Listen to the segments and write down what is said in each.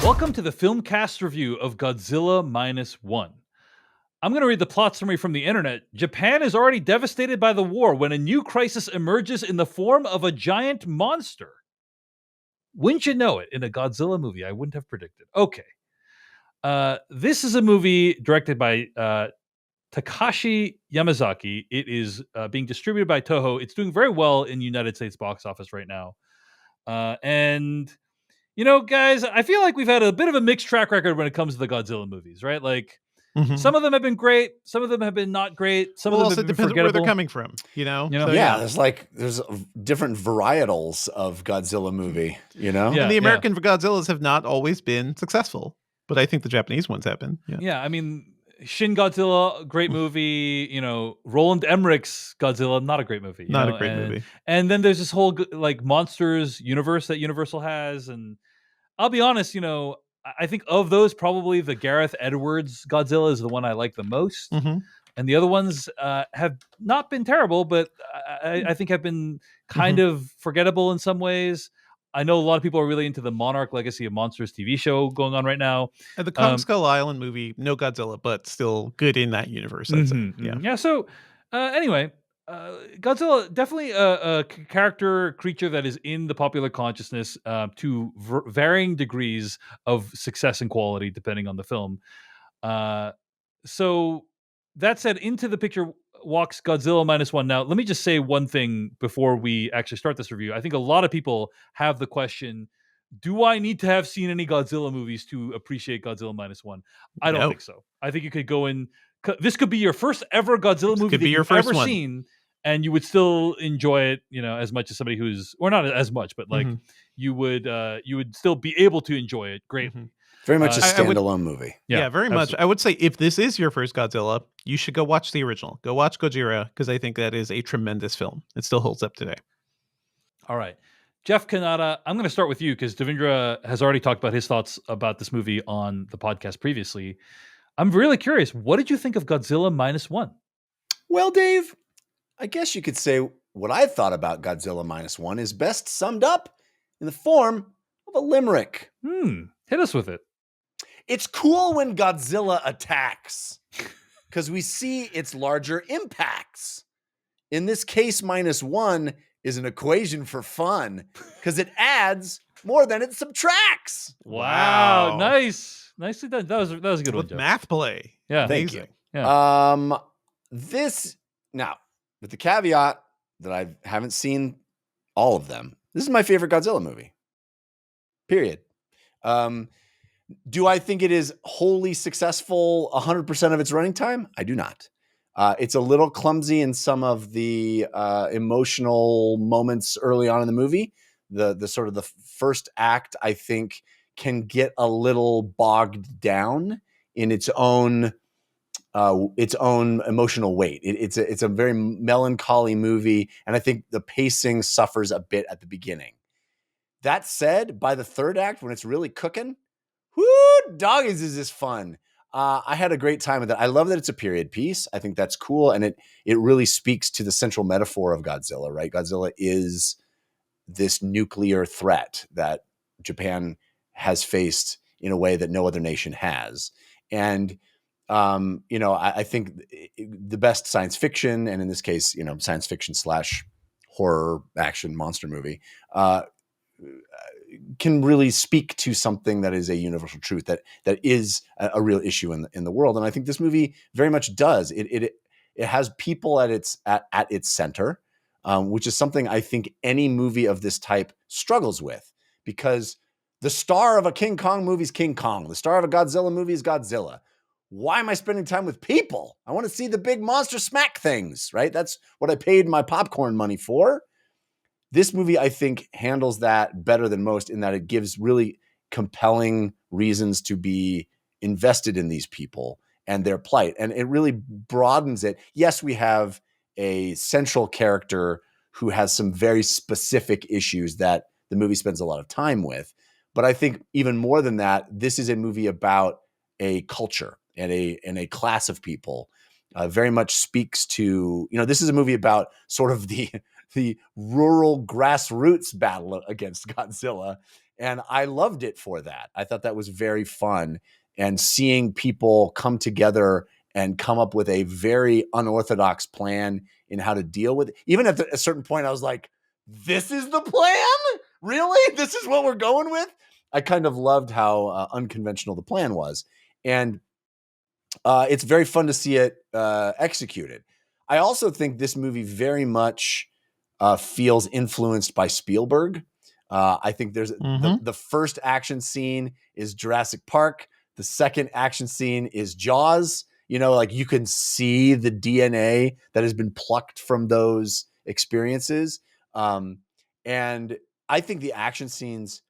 Welcome to the Filmcast review of Godzilla Minus One. I'm going to read the plot summary from the internet. Japan is already devastated by the war when a new crisis emerges in the form of a giant monster. Wouldn't you know it? In a Godzilla movie, I wouldn't have predicted. Okay. This is a movie directed by Takashi Yamazaki. It is being distributed by Toho. It's doing very well in United States box office right now. And, you know, guys, I feel like we've had a bit of a mixed track record when it comes to the Godzilla movies, right? Like, some of them have been great. Some of them have been not great. Some of them also have been depends forgettable. where they're coming from, you know? You know? So, Yeah, there's different varietals of Godzilla movie, you know? Yeah. And the American Godzillas have not always been successful, but I think the Japanese ones have been. Yeah, I mean, Shin Godzilla, great movie. You know, Roland Emmerich's Godzilla, not a great movie. Not a great movie. And then there's this whole like monsters universe that Universal has, and I'll be honest, you know, I think of those, probably the Gareth Edwards Godzilla is the one I like the most. And the other ones have not been terrible, but I think have been kind of forgettable in some ways. I know a lot of people are really into the Monarch Legacy of Monsters TV show going on right now. And the Kong Skull Island movie, no Godzilla, but still good in that universe, I'd say. Yeah. So anyway, Godzilla, definitely a creature that is in the popular consciousness to varying degrees of success and quality, depending on the film. So that said, into the picture walks Godzilla Minus One. Now, let me just say one thing before we actually start this review. I think a lot of people have the question, do I need to have seen any Godzilla movies to appreciate Godzilla Minus One? I don't think so. I think you could go in. This could be your first ever Godzilla movie that you've ever seen, and you would still enjoy it, you know, as much as somebody who's, or not as much, but like you would still be able to enjoy it greatly. Very much a standalone movie. Yeah, very much. I would say if this is your first Godzilla, you should go watch the original. Go watch Gojira, because I think that is a tremendous film. It still holds up today. All right. Jeff Kanata, I'm going to start with you because Devindra has already talked about his thoughts about this movie on the podcast previously. I'm really curious. What did you think of Godzilla Minus One? Well, Dave, I guess you could say what I thought about Godzilla Minus One is best summed up in the form of a limerick. Hit us with it. It's cool when Godzilla attacks because we see its larger impacts. In this case, minus one is an equation for fun because it adds more than it subtracts. Wow. Nice. Nicely done. That was a good one, Jeff. Math play. Yeah. Thank you. Yeah. This, now, with the caveat that I haven't seen all of them, this is my favorite Godzilla movie. Period. Do I think it is wholly successful 100% of its running time? I do not. It's a little clumsy in some of the emotional moments early on in the movie. The sort of the first act, I think, can get a little bogged down in its own emotional weight. It's a very melancholy movie, and I think the pacing suffers a bit at the beginning. That said, by the third act, when it's really cooking, whoo, doggies, is this fun. I had a great time with it. I love that it's a period piece. I think that's cool. And it really speaks to the central metaphor of Godzilla, right? Godzilla is this nuclear threat that Japan has faced in a way that no other nation has. And, you know, I think the best science fiction, and in this case, you know, science fiction / horror action monster movie, can really speak to something that is a universal truth that is a real issue in the world. And I think this movie very much does. It has people at its center, which is something I think any movie of this type struggles with, because the star of a King Kong movie is King Kong. The star of a Godzilla movie is Godzilla. Why am I spending time with people? I want to see the big monster smack things, right? That's what I paid my popcorn money for. This movie, I think, handles that better than most in that it gives really compelling reasons to be invested in these people and their plight. And it really broadens it. Yes, we have a central character who has some very specific issues that the movie spends a lot of time with. But I think even more than that, this is a movie about a culture and a class of people. Very much speaks to, you know, this is a movie about sort of the the rural grassroots battle against Godzilla. And I loved it for that. I thought that was very fun. And seeing people come together and come up with a very unorthodox plan in how to deal with it. Even at a certain point, I was like, this is the plan? Really? This is what we're going with? I kind of loved how unconventional the plan was. And it's very fun to see it executed. I also think this movie very much feels influenced by Spielberg. I think there's the first action scene is Jurassic Park. The second action scene is Jaws. You know, like you can see the DNA that has been plucked from those experiences. And I think the action scenes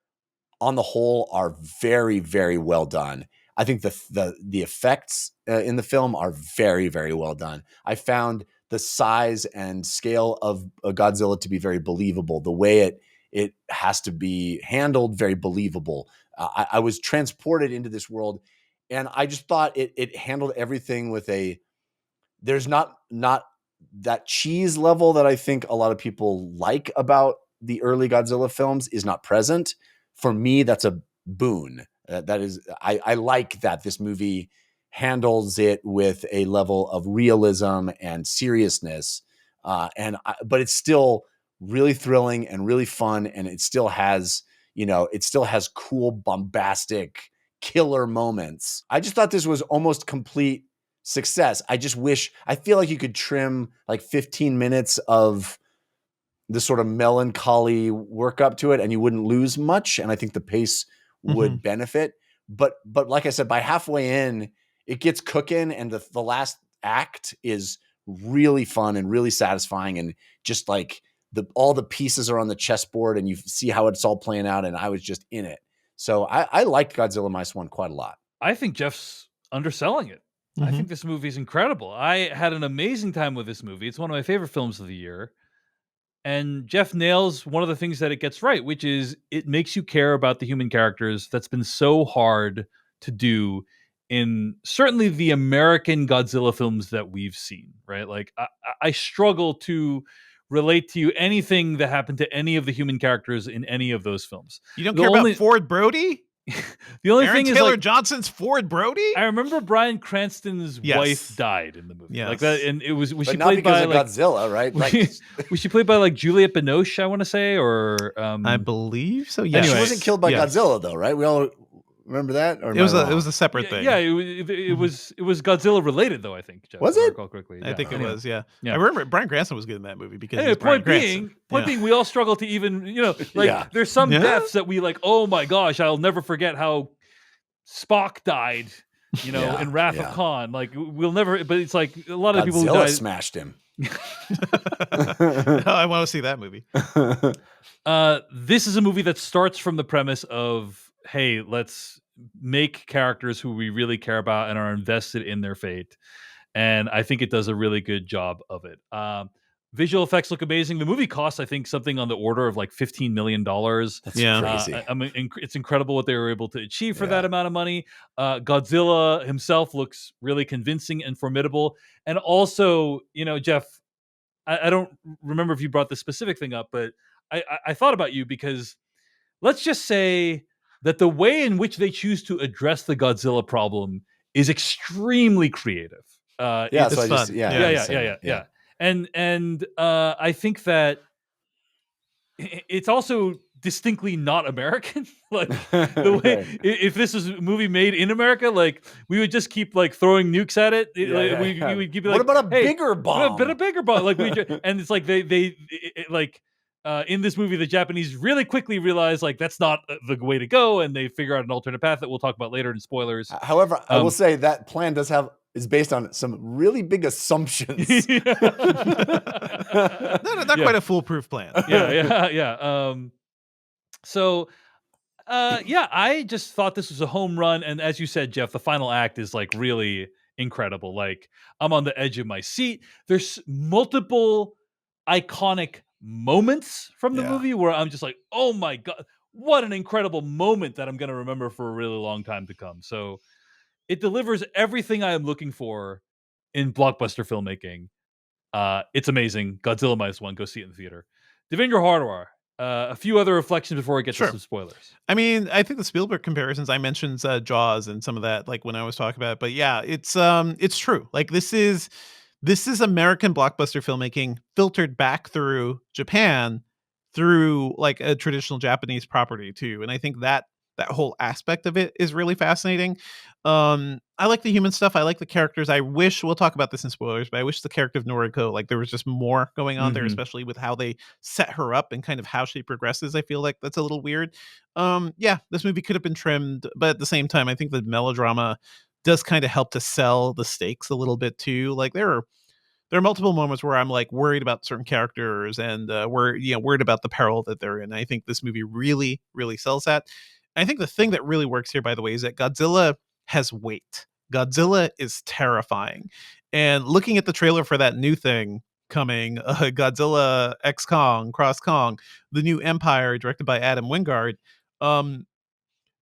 on the whole are very, very well done. I think the effects in the film are very, very well done. I found the size and scale of Godzilla to be very believable. The way it has to be handled, very believable. I was transported into this world, and I just thought it handled everything with there's not that cheese level that I think a lot of people like about the early Godzilla films is not present. For me, that's a boon. That is, I like that this movie handles it with a level of realism and seriousness, but it's still really thrilling and really fun, and it still has cool, bombastic, killer moments. I just thought this was almost complete success. I feel like you could trim like 15 minutes of the sort of melancholy work up to it and you wouldn't lose much. And I think the pace would benefit. But like I said, by halfway in, it gets cooking, and the last act is really fun and really satisfying, and just like all the pieces are on the chessboard and you see how it's all playing out, and I was just in it. So I liked Godzilla Minus One quite a lot. I think Jeff's underselling it. I think this movie is incredible. I had an amazing time with this movie. It's one of my favorite films of the year. And Jeff nails one of the things that it gets right, which is it makes you care about the human characters. That's been so hard to do in certainly the American Godzilla films that we've seen, right? Like I struggle to relate to you anything that happened to any of the human characters in any of those films. You don't care about Ford Brody? The only Aaron thing Taylor is, like, Johnson's Ford Brody? I remember Bryan Cranston's wife died in the movie, like that, and it was she not played by like Godzilla, right? Was she played by like Juliette Binoche? I want to say, or I believe so. Yeah, anyway, she wasn't killed by Godzilla, though, right? We all remember that. Or it was a separate thing. Yeah, it was Godzilla related, though. I think. Jeff, was if I it? recall correctly. I think it was. Yeah. Yeah. I remember Bryan Cranston was good in that movie because anyway, point being, we all struggle to even there's some deaths that we like. Oh my gosh, I'll never forget how Spock died, in Wrath of Khan. Like we'll never, but it's like a lot of people who died smashed him. I want to see that movie. This is a movie that starts from the premise of, hey, let's make characters who we really care about and are invested in their fate. And I think it does a really good job of it. Visual effects look amazing. The movie costs, I think, something on the order of like $15 million. That's crazy. I mean, it's incredible what they were able to achieve for that amount of money. Godzilla himself looks really convincing and formidable. And also, Jeff, I don't remember if you brought this specific thing up, but I thought about you because let's just say that the way in which they choose to address the Godzilla problem is extremely creative. It's fun. Yeah. And I think that it's also distinctly not American. Like the way, if this was a movie made in America, like we would just keep like throwing nukes at it. We would keep like, what about a bigger bomb? But a bigger bomb. Like and it's like they in this movie, the Japanese really quickly realize like that's not the way to go, and they figure out an alternate path that we'll talk about later in spoilers. However, I will say that plan is based on some really big assumptions. Not quite a foolproof plan. Yeah. So, I just thought this was a home run, and as you said, Jeff, the final act is like really incredible. Like I'm on the edge of my seat. There's multiple iconic moments from the movie where I'm just like, oh my god, what an incredible moment that I'm going to remember for a really long time to come. So it delivers everything I am looking for in blockbuster filmmaking. It's amazing. Godzilla -1. Go see it in the theater. Devindra Hardwar. A few other reflections before we get to Sure. some spoilers. I mean, I think the Spielberg comparisons I mentioned Jaws and some of that, like when I was talking about it. But yeah, it's true. Like this is American blockbuster filmmaking filtered back through Japan through like a traditional Japanese property too. And I think that whole aspect of it is really fascinating. I like the human stuff. I like the characters. I wish we'll talk about this in spoilers, but I wish the character of Noriko, like there was just more going on there, Mhm. especially with how they set her up and kind of how she progresses. I feel like that's a little weird. Yeah, this movie could have been trimmed, but at the same time, I think the melodrama does kind of help to sell the stakes a little bit too. Like there are multiple moments where I'm like worried about certain characters and worried about the peril that they're in. I think this movie really, really sells that. I think the thing that really works here, by the way, is that Godzilla has weight. Godzilla is terrifying. And looking at the trailer for that new thing coming, Godzilla X Kong, Cross Kong, the new Empire, directed by Adam Wingard, um,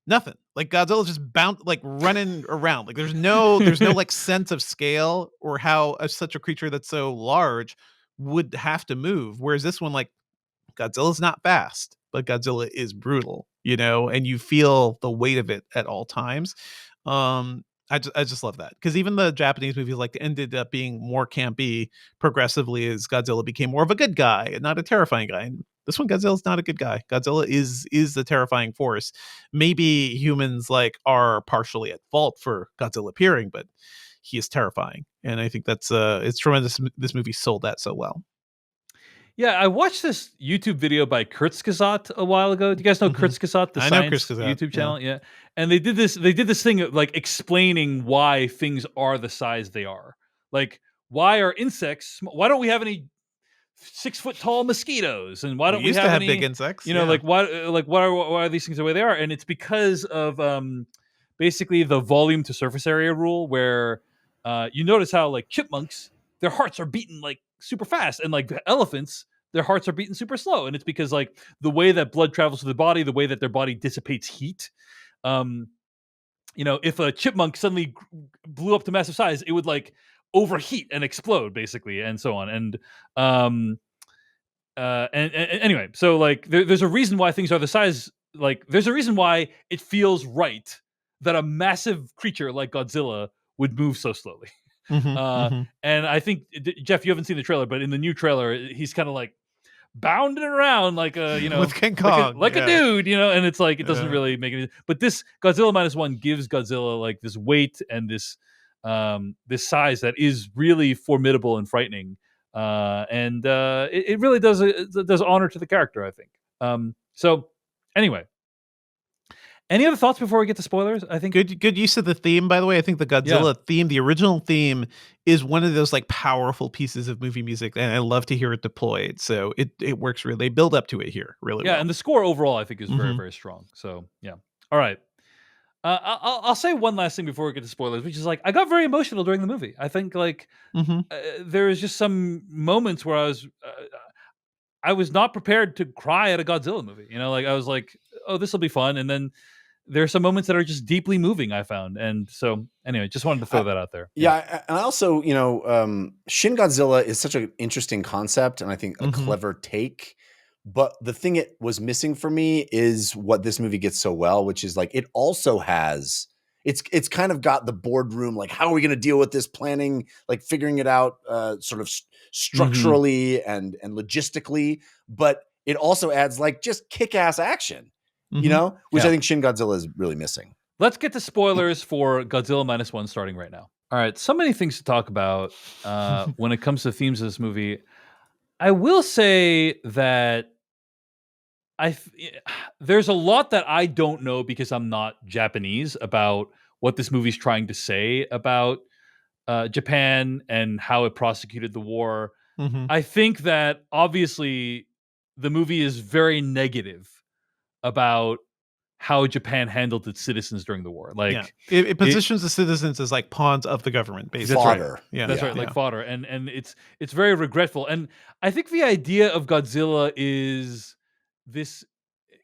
nothing. Like Godzilla's just like running around. Like there's no like sense of scale or how such a creature that's so large would have to move. Whereas this one, like Godzilla's not fast, but Godzilla is brutal, and you feel the weight of it at all times. I just love that because even the Japanese movies like ended up being more campy progressively as Godzilla became more of a good guy and not a terrifying guy. And this one, Godzilla's not a good guy. Godzilla is the terrifying force. Maybe humans like are partially at fault for Godzilla appearing, but he is terrifying, and I think that's it's tremendous. This movie sold that so well. Yeah, I watched this YouTube video by Kurzgesagt a while ago. Do you guys know Mhm. Kurzgesagt, the I know science Chris Kazat. YouTube Yeah. channel? Yeah. And they did this thing of, like, explaining why things are the size they are. Like, why are insects why don't we have any 6-foot tall mosquitoes? And why We don't we used to have have big any, insects. Yeah. like, why are these things the way they are? And it's because of basically the volume to surface area rule, where you notice how, like, chipmunks, their hearts are beating like super fast, and like elephants, their hearts are beating super slow. And it's because, like, the way that blood travels to the body, the way that their body dissipates heat. Um, if a chipmunk suddenly blew up to massive size, it would, like, overheat and explode, basically, and so on. And anyway, so, like, there's a reason why things are the size. Like, there's a reason why it feels right that a massive creature like Godzilla would move so slowly. Mhm, Uh, mhm. and I think, Jeff, you haven't seen the trailer, but in the new trailer, he's kind of like bounding around like a, With King like a Kong, like a yeah. dude, and it's like it doesn't Yeah. really make any. But this Godzilla -1 gives Godzilla, like, this weight and this size that is really formidable and frightening. It really does honor to the character, I think. So anyway, any other thoughts before we get to spoilers? I think, Good use of the theme, by the way. I think the yeah. Godzilla theme, the original theme, is one of those, like, powerful pieces of movie music, and I love to hear it deployed. So it works really they build up to it here really Yeah, well. and the score overall, I think, is very, Mhm. very strong. So yeah. All right. I'll say one last thing before we get to spoilers, which is, like, I got very emotional during the movie. I think, like, Mhm. there was just some moments where I was not prepared to cry at a Godzilla movie. Like, I was like, oh, this will be fun, and then there are some moments that are just deeply moving, I found. And so anyway, just wanted to throw that out there. Yeah. And I also, Shin Godzilla is such an interesting concept, and I think a Mhm. clever take. But the thing it was missing for me is what this movie gets so well, which is, like, it also has it's kind of got the boardroom, like, how are we going to deal with this, planning, like, figuring it out, sort of Hmm. structurally and logistically. But it also adds, like, just kick ass action, Mhm. which I Yeah. think Shin Godzilla is really missing. Let's get to spoilers for Godzilla -1 starting right now. All right. So many things to talk about when it comes to themes of this movie. I will say that there's a lot that I don't know because I'm not Japanese about what this movie's trying to say about Japan and how it prosecuted the war. Mhm. I think that obviously the movie is very negative about how Japan handled its citizens during the war. Yeah. Like, It it, positions the citizens as, like, pawns of the government, that's basically. right. Fodder. Yeah. That's Yeah. right, like Yeah. fodder, and it's very regretful. And I think the idea of Godzilla is this.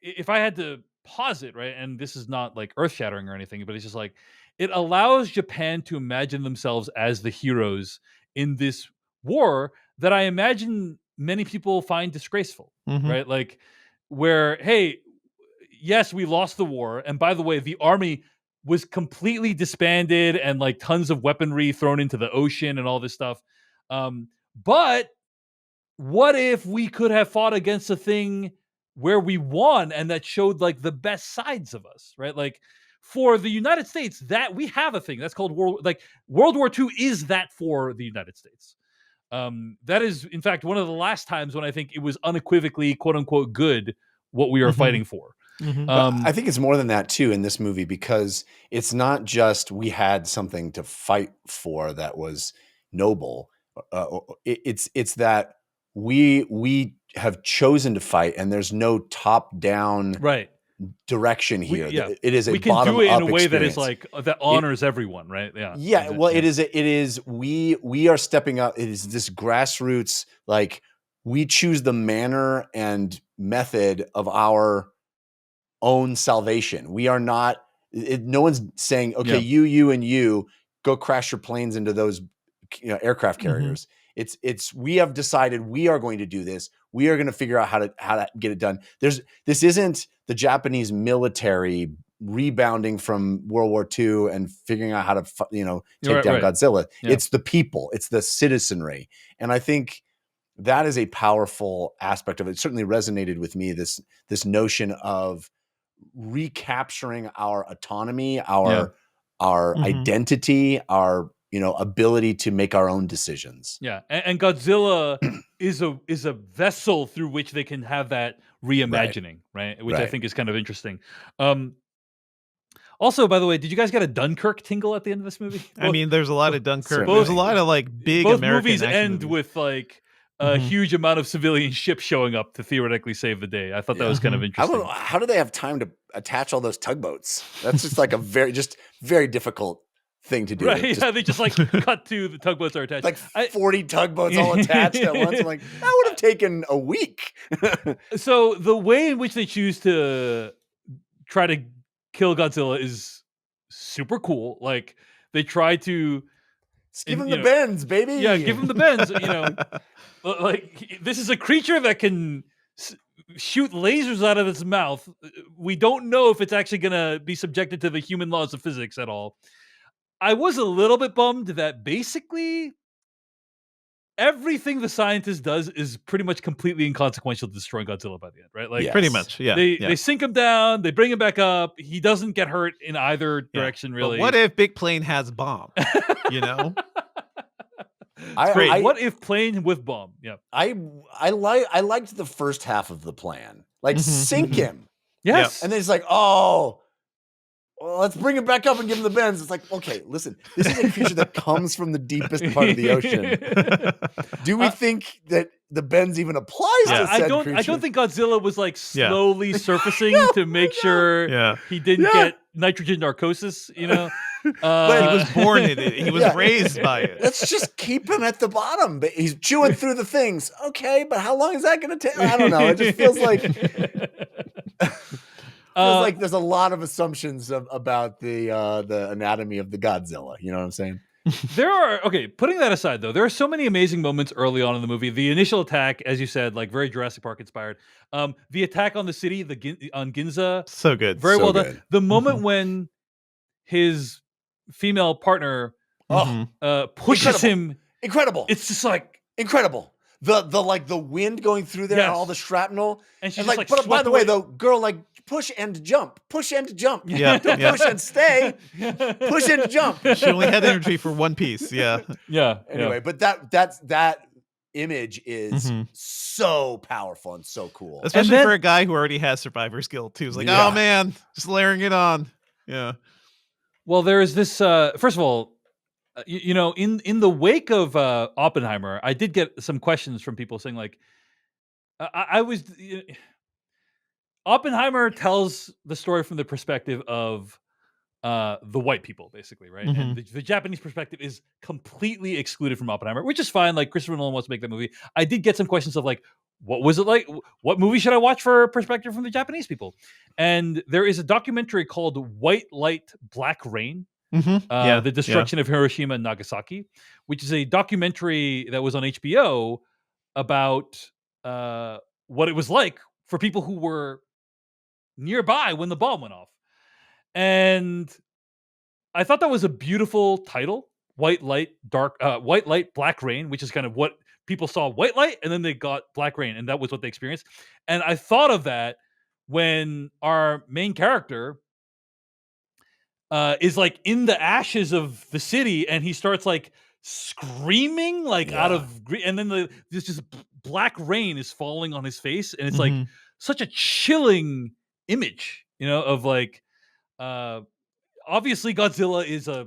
If I had to pause it, right, and this is not like earth shattering or anything, but it's just like it allows Japan to imagine themselves as the heroes in this war that I imagine many people find disgraceful, Mhm. right? Like, where, hey, yes, we lost the war, and by the way, the army was completely disbanded and like tons of weaponry thrown into the ocean and all this stuff. But what if we could have fought against a thing where we won and that showed like the best sides of us, right? Like for the United States, that we have a thing that's called World War II is that for the United States. That is, in fact, one of the last times when I think it was unequivocally "quote unquote" good what we are Mhm. fighting for. Mhm. But I think it's more than that too in this movie, because it's not just we had something to fight for that was noble. It's that we have chosen to fight, and there's no top down Right. direction here. Yeah. It is a We can bottom do it in up a way that is experience. like that honors everyone, right? Yeah. Yeah, well, it is we are stepping up. It is this grassroots, like we choose the manner and method of our own salvation. We are not, no one's saying, okay, you and you go crash your planes into those aircraft carriers. It's we have decided we are going to do this. We are going to figure out how to get it done. This isn't the Japanese military rebounding from World War II and figuring out how to take down Godzilla. Yeah. It's the people, it's the citizenry. And I think that is a powerful aspect of it. It certainly resonated with me, this notion of recapturing our autonomy, our identity, our ability to make our own decisions. Yeah, and Godzilla is a vessel through which they can have that reimagining, right? Which I think is kind of interesting. Also, by the way, did you guys get a Dunkirk tingle at the end of this movie? I mean, there's a lot of Dunkirk. Both- There's a lot of like big both American movies action end movies. with like a huge amount of civilian ships showing up to theoretically save the day. I thought that was kind of I interesting. don't know, how do they have time to attach all those tugboats? That's just like a very difficult thing to do. Right? Yeah, they just like cut to the tugboats are attached. Like 40 tugboats all attached at once. I'm like, that would have taken a week. So the way in which they choose to try to kill Godzilla is super cool. Like they try to just give him the bends, baby. Yeah, give him the bends. Like this is a creature that can shoot lasers out of its mouth. We don't know if it's actually going to be subjected to the human laws of physics at all. I was a little bit bummed that basically everything the scientist does is pretty much completely inconsequential to destroying Godzilla by the end, right? Like Pretty much, yeah. They sink him down, they bring him back up. He doesn't get hurt in either direction, really. But what if Big Plane has bomb? You know? What if plane with bomb? Yeah. I liked the first half of the plan. Like sink him. Yes. And then it's like, oh, well, let's bring it back up and give him the bends. It's like, okay, listen, this is a creature that comes from the deepest part of the ocean. Do we think that the bends even applies to said creature? I don't think Godzilla was like slowly surfacing to make sure he didn't get nitrogen narcosis, But he was born in it. He was raised by it. Let's just keep him at the bottom. But he's chewing through the things. Okay, but how long is that going to take? I don't know. It just feels like like there's a lot of assumptions about the anatomy of the Godzilla. You know what I'm saying? Putting that aside, though, there are so many amazing moments early on in the movie. The initial attack, as you said, like very Jurassic Park inspired. The attack on the city, on Ginza, so good, very well good. done. The moment when his female partner pushes him, incredible. It's just like incredible. The wind going through there, and all the shrapnel, and she's like. But by the way, though, girl, like push and jump. Yeah, don't push and stay. Push and jump. She only had energy for one piece. Yeah. Anyway, but that image is so powerful and so cool, especially for a guy who already has survivor's guilt too. He's like, oh man, just layering it on. Yeah. Well, there is this. First of all, in the wake of Oppenheimer, I did get some questions from people saying like, Oppenheimer tells the story from the perspective of the white people, basically, right? And the Japanese perspective is completely excluded from Oppenheimer, which is fine. Like Christopher Nolan wants to make that movie. I did get some questions of like, what was it like? What movie should I watch for a perspective from the Japanese people? And there is a documentary called White Light, Black Rain The Destruction of Hiroshima and Nagasaki, which is a documentary that was on HBO about what it was like for people who were nearby when the bomb went off. And I thought that was a beautiful title. White light, black rain, which is kind of what people saw: white light, and then they got black rain, and that was what they experienced. And I thought of that when our main character is like in the ashes of the city, and he starts like screaming like out of and then this just black rain is falling on his face, and it's like such a chilling image, of like obviously Godzilla is a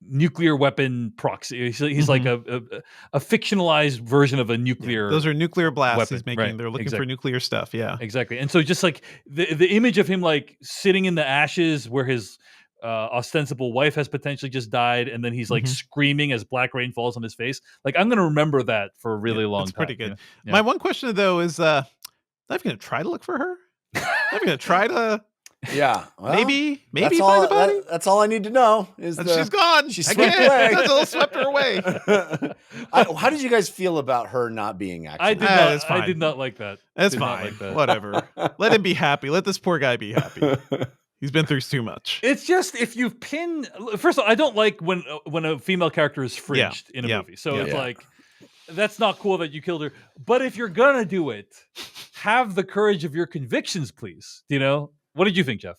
nuclear weapon proxy. He's like a fictionalized version of a nuclear. Those are nuclear blasts weapon. he's making. Right. They're looking for nuclear stuff. Yeah, exactly. And so just like the image of him like sitting in the ashes where his ostensible wife has potentially just died, and then he's like screaming as black rain falls on his face. Like, I'm gonna remember that for a really long time. That's pretty good. My one question though is, I'm gonna try to look for her. I'm gonna try to. Yeah, well, maybe find the body. That's all I need to know. Is she's gone. She swept away. Godzilla swept her away. How did you guys feel about her not being actually? I did not like that. That's fine. Like that. Whatever. Let him be happy. Let this poor guy be happy. He's been through too much. It's just if you pin. First of all, I don't like when a female character is fringed in a movie. So it's like, that's not cool that you killed her. But if you're gonna do it, have the courage of your convictions, please. What did you think, Jeff?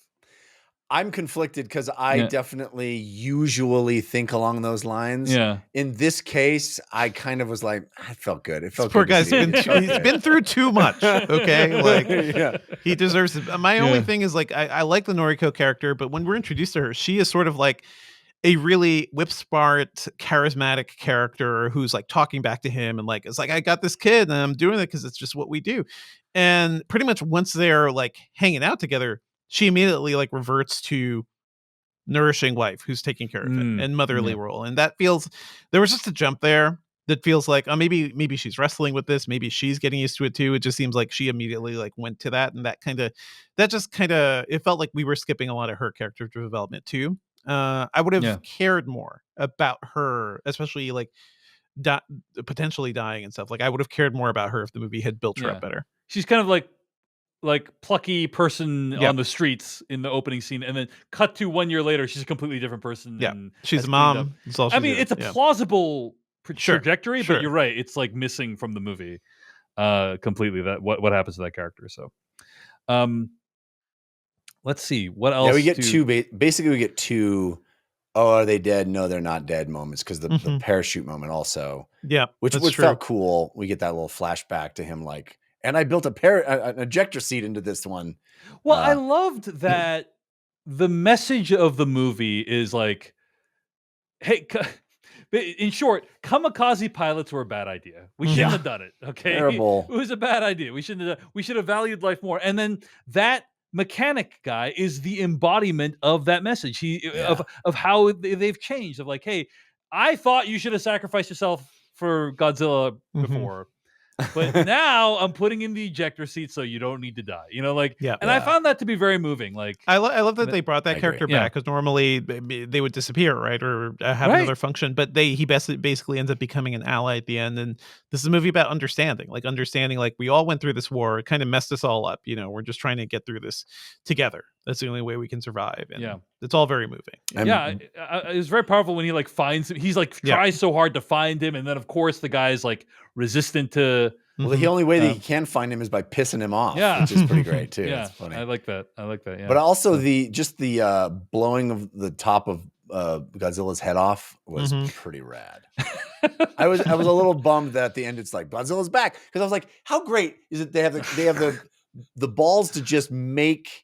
I'm conflicted because I definitely usually think along those lines. Yeah. In this case, I kind of was like, I felt good. It felt poor good. Guy's he's been through too much. Okay, like he deserves it. My only thing is like I like the Noriko character, but when we're introduced to her, she is sort of like a really whip-smart, charismatic character who's like talking back to him and like it's like, I got this kid and I'm doing it because it's just what we do. And pretty much once they're like hanging out together, she immediately like reverts to nourishing wife who's taking care of it and motherly role. And that feels, there was just a jump there that feels like, oh, maybe she's wrestling with this. Maybe she's getting used to it too. It just seems like she immediately like went to that. And it felt like we were skipping a lot of her character development too. I would have cared more about her, especially like potentially dying and stuff. Like I would have cared more about her if the movie had built her up better. She's kind of like plucky person on the streets in the opening scene, and then cut to 1 year later, she's a completely different person. Yeah, she's a mom. It's a plausible trajectory, but you're right. It's like missing from the movie completely that what happens to that character. So, let's see what else. Yeah, we get basically we get two. Oh, are they dead? No, they're not dead moments because the parachute moment also. Yeah, which felt cool. We get that little flashback to him like. And I built an ejector seat into this one. Well, I loved that the message of the movie is like, hey, in short, kamikaze pilots were a bad idea. We shouldn't have done it. Okay. Terrible. It was a bad idea. We should have valued life more. And then that mechanic guy is the embodiment of that message. Of how they've changed, of like, hey, I thought you should have sacrificed yourself for Godzilla before. But now I'm putting in the ejector seat so you don't need to die. I found that to be very moving. Like I love that they brought that character back because normally they would disappear, right, or have another function. But he basically ends up becoming an ally at the end. And this is a movie about understanding like we all went through this war. It kind of messed us all up. We're just trying to get through this together. That's the only way we can survive. And it's all very moving. It was very powerful when he like finds him. He's like tries so hard to find him, and then of course the guy's like resistant to. Well, the only way that he can find him is by pissing him off, which is pretty great too. Yeah, it's funny. I like that. Yeah. But also the blowing of the top of Godzilla's head off was pretty rad. I was a little bummed that at the end it's like Godzilla's back because I was like, how great is it? They have the balls to just make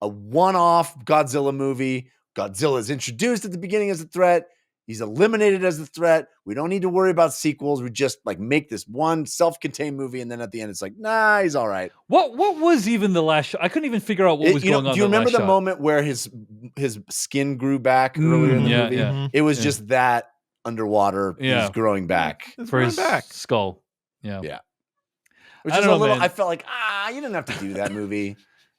a one-off Godzilla movie. Godzilla's introduced at the beginning as a threat. He's eliminated as the threat. We don't need to worry about sequels. We just like make this one self-contained movie, and then at the end, it's like, nah, he's all right. What was even the last shot? I couldn't even figure out what was going on. Do you remember the moment where his skin grew back earlier in the movie? Yeah. It was just that underwater. He's growing back for his skull. Yeah. Which is a little. I felt like you didn't have to do that movie.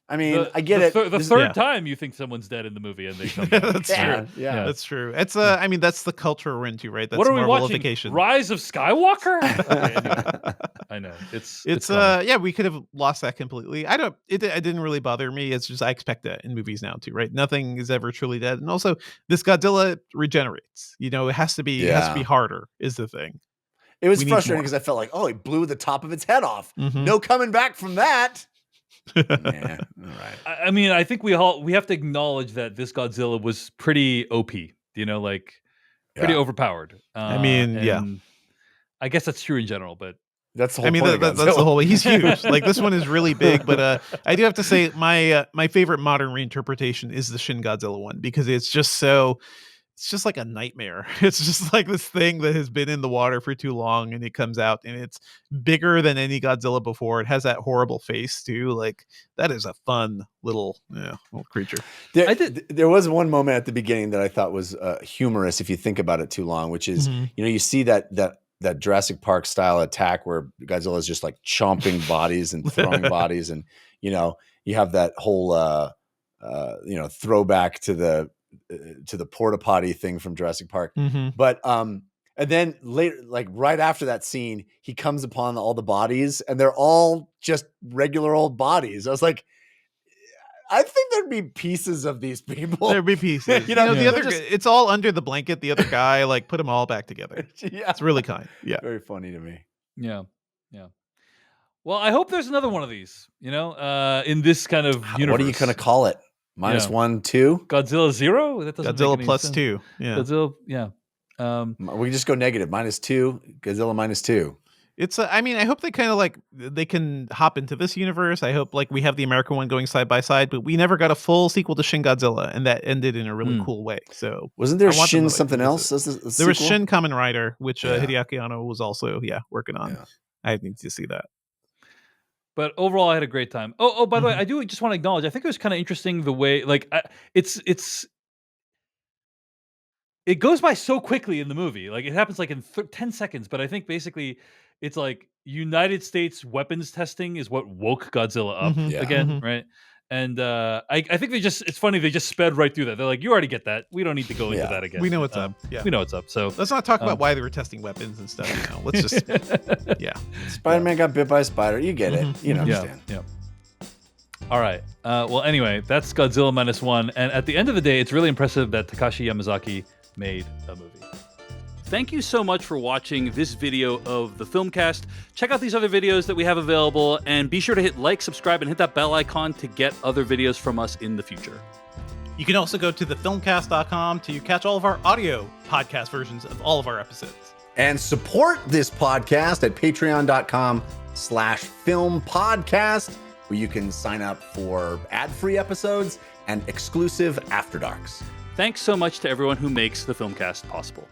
I mean, I get it. The This- third time you think someone's dead in the movie and they come Yeah, back. that's yeah, true. yeah. That's true. It's I mean, that's the culture we're into, right? That's What are we watching? Marvelification. Rise of Skywalker? Okay, anyway. I know. It's funny. Yeah, we could have lost that completely. It didn't really bother me. It's just I expect that in movies now too, right? Nothing is ever truly dead. And also this Godzilla regenerates. You know, it has to be harder is the thing. It was We need frustrating more. because I felt like, oh, he blew the top of its head off. Mhm. No coming back from that. Yeah, all right. I mean, I think we have to acknowledge that this Godzilla was pretty OP. You know, like pretty Yeah. overpowered. I mean, yeah. and I guess that's true in general, but That's the whole I mean, point of that's the Godzilla. whole. He's huge. Like this one is really big, but I do have to say my favorite modern reinterpretation is the Shin Godzilla one because it's just like a nightmare. It's just like this thing that has been in the water for too long, and it comes out, and it's bigger than any Godzilla before. It has that horrible face too. Like that is a fun little creature. There was one moment at the beginning that I thought was humorous if you think about it too long, which is Mhm. you see that Jurassic Park style attack where Godzilla is just like chomping bodies and throwing bodies, and you have that whole throwback to the porta potty thing from Jurassic Park. Mhm. But and then later, like right after that scene, he comes upon all the bodies, and they're all just regular old bodies. I was like, I think there'd be pieces of these people. There'd be pieces. You know, the they're other just- it's all under the blanket. The other guy like put them all back together. Yeah, It's really kind. Yeah. very funny to me. yeah. Well, I hope there's another one of these. In this kind of universe. What are you going to call it? Minus Yeah. 1, 2? Godzilla 0? That doesn't Godzilla make any plus sense. 2. Yeah. Godzilla, yeah. We just go negative. -2. Godzilla -2. It's I mean, I hope they kind of like they can hop into this universe. I hope like we have the American one going side by side, but we never got a full sequel to Shin Godzilla, and that ended in a really cool way. So Wasn't there I want them Shin to, like, something revisit else? there was Shin Kamen Rider, which Yeah. Hideaki Anno was also working on. Yeah. I need to see that. But overall, I had a great time. Oh, by the way, Mhm. I do just want to acknowledge. I think it was kind of interesting the way, like, it goes by so quickly in the movie. Like, it happens like in 10 seconds. But I think basically, it's like United States weapons testing is what woke Godzilla up Mhm. Yeah. again, Mhm. right? And I think it's funny they just sped right through that. They're like, you already get that. We don't need to go into Yeah. that again. We know what's up. Yeah. We know what's up. So Let's not talk Um, about why they were testing weapons and stuff. Let's just Spider-Man got bit by a spider. You get it. You yeah, understand. yeah. All right. Well, anyway, that's Godzilla -1. And at the end of the day, it's really impressive that Takashi Yamazaki made a movie. Thank you so much for watching this video of the Filmcast. Check out these other videos that we have available, and be sure to hit like, subscribe, and hit that bell icon to get other videos from us in the future. You can also go to thefilmcast.com to catch all of our audio podcast versions of all of our episodes. And support this podcast at patreon.com/filmpodcast, where you can sign up for ad-free episodes and exclusive After Darks. Thanks so much to everyone who makes the Filmcast possible.